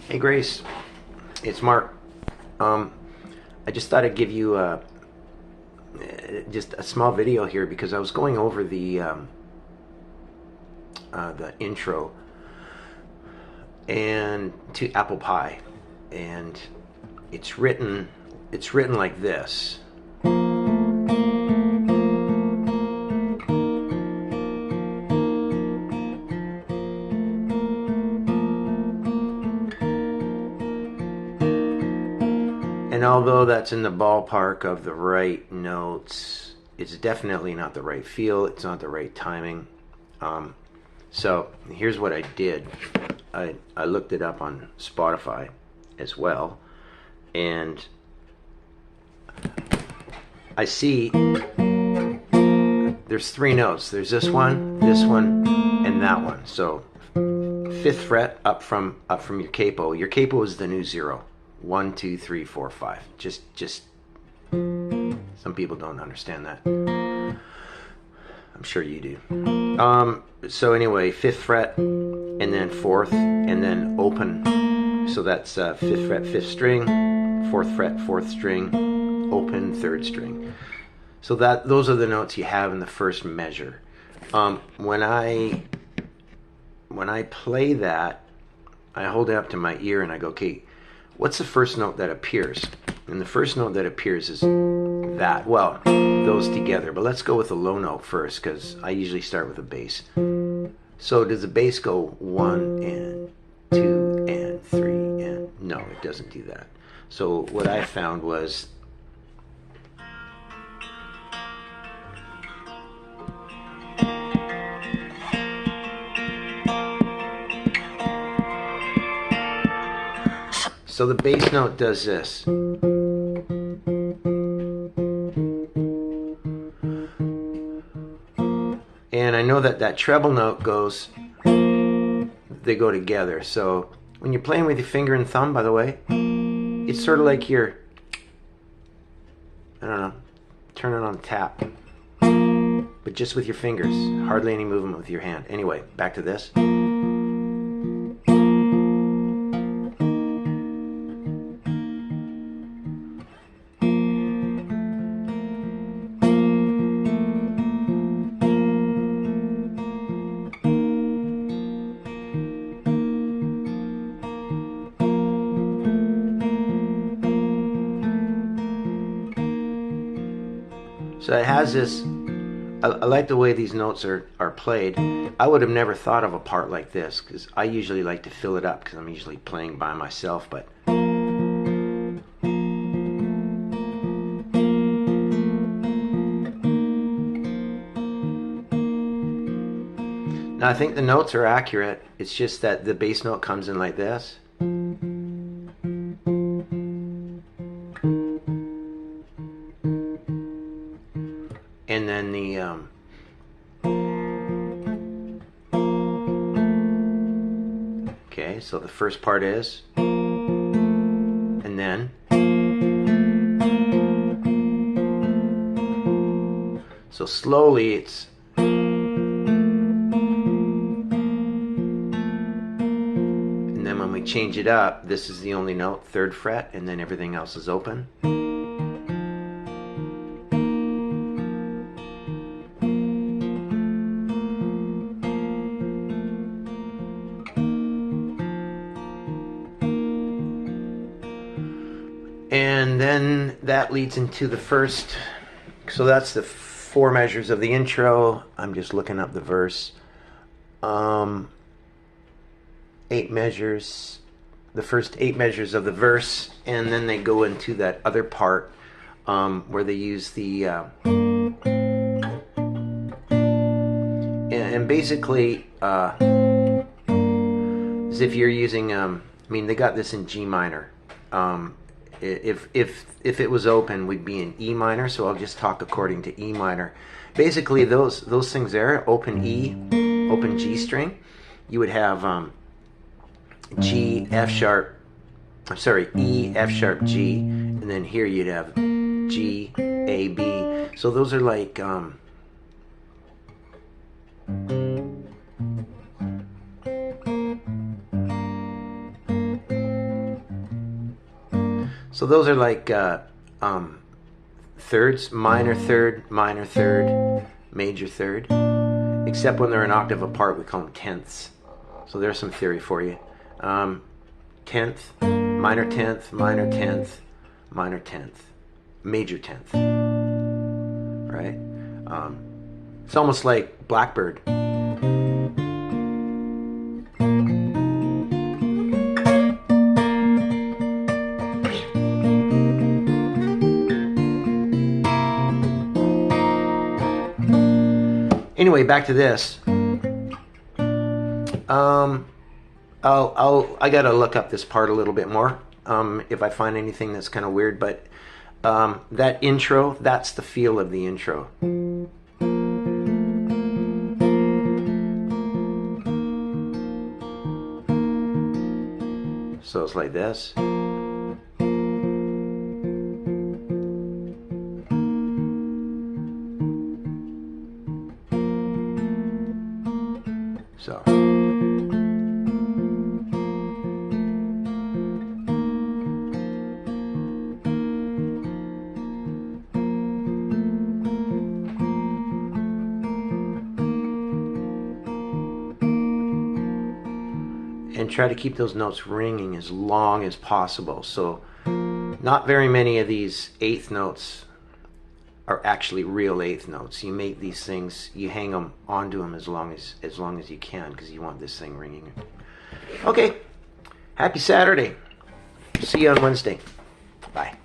Hey Grace, it's Mark. I just thought I'd give you just a small video here because I was going over the intro and to Apple Pie, and it's written like this. And although that's in the ballpark of the right notes, it's definitely not the right feel. It's not the right timing. So here's what I did. I looked it up on Spotify as well, and I see there's three notes. There's this one, and that one. So fifth fret up from your capo. Your capo is the new zero. 1, 2, 3, 4, 5. Just some people don't understand that. I'm sure you do. So anyway, fifth fret, and then fourth, and then open. So that's fifth fret, fifth string, fourth fret, fourth string, open, third string. So those are the notes you have in the first measure. When I play that, I hold it up to my ear and I go, okay, what's the first note that appears? And the first note that appears is that. Well, those together. But let's go with the low note first, because I usually start with a bass. So does the bass go 1 and 2 and 3 and... No, it doesn't do that. So what I found was... So the bass note does this. And I know that treble note goes, they go together. So when you're playing with your finger and thumb, by the way, it's sort of like you're, I don't know, turning on tap. But just with your fingers, hardly any movement with your hand. Anyway, back to this. So it has this, I like the way these notes are played. I would have never thought of a part like this, because I usually like to fill it up, because I'm usually playing by myself, but... Now I think the notes are accurate, it's just that the bass note comes in like this. And then the okay, so the first part is, and then, so slowly it's, and then when we change it up, this is the only note, third fret, and then everything else is open. And then that leads into the first, so that's the 4 measures of the intro. I'm just looking up the verse. 8 measures, the first 8 measures of the verse, and then they go into that other part where they use the, and basically, as if you're using, I mean, they got this in G minor. If it was open, we'd be in E minor, so I'll just talk according to E minor. Basically, those things there, open E, open G string, you would have G, F sharp, I'm sorry, E, F sharp, G, and then here you'd have G, A, B. So those are like So those are like thirds, minor third, major third. Except when they're an octave apart, we call them tenths. So there's some theory for you. Tenth, minor tenth, minor tenth, minor tenth, major tenth. Right? It's almost like Blackbird. Anyway, back to this. I gotta look up this part a little bit more if I find anything that's kind of weird. But that intro, that's the feel of the intro. So it's like this. So. And try to keep those notes ringing as long as possible. So not very many of these eighth notes are actually real eighth notes. You make these things, you hang them onto them as long as you can, because you want this thing ringing. Okay, happy Saturday. See you on Wednesday. Bye.